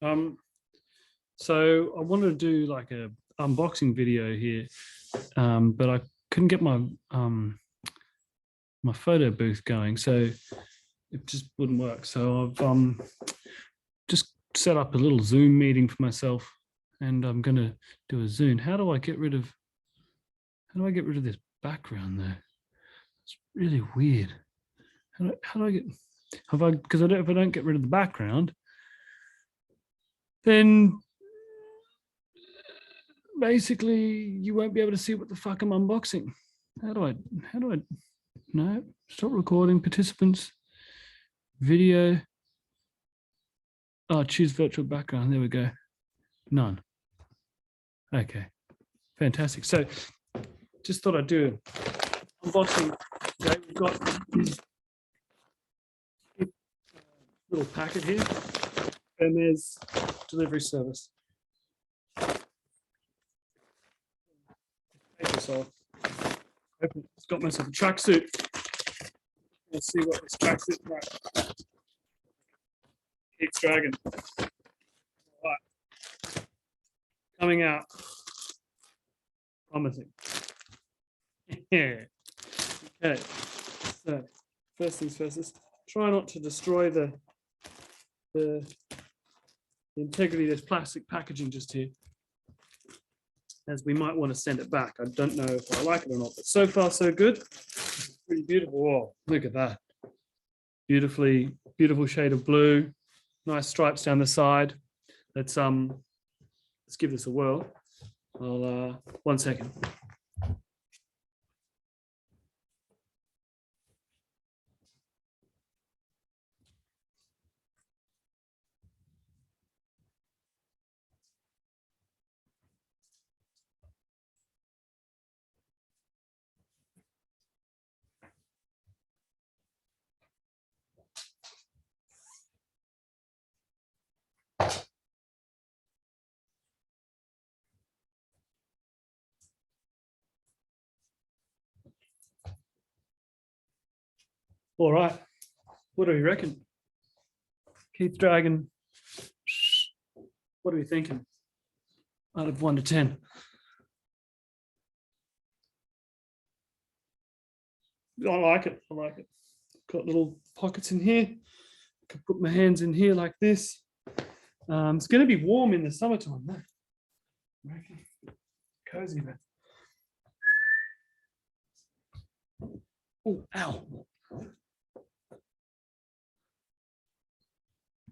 So I wanted to do like a unboxing video here, but I couldn't get my my photo booth going, so it just wouldn't work. So I've just set up a little Zoom meeting for myself, and I'm going to do a Zoom. How do I get rid of this background there? It's really weird. How do I get? Because if I don't get rid of the background, then basically you won't be able to see what the fuck I'm unboxing. How do I no, stop recording participants, video. Oh, choose virtual background. There we go. None. Okay, fantastic. So just thought I'd do an unboxing. Okay, we've got this little packet here, and there's delivery service. Take this off. It's got myself a tracksuit. Let's see what this tracksuit is like. Kieth Dragon. All right. Coming out. Promising. Yeah. Okay. So first things first, let's try not to destroy the integrity of this plastic packaging just here, as we might want to send it back. I don't know if I like it or not, but so far so good. It's pretty beautiful. Oh, look at that. Beautiful shade of blue. Nice stripes down the side. Let's give this a whirl. I'll 1 second. All right, what do you reckon? Kieth Dragon, what are we thinking? Out of 1 to 10. I like it. Got little pockets in here. I can put my hands in here like this. It's going to be warm in the summertime, though. I reckon. Cozy, man. Oh, ow.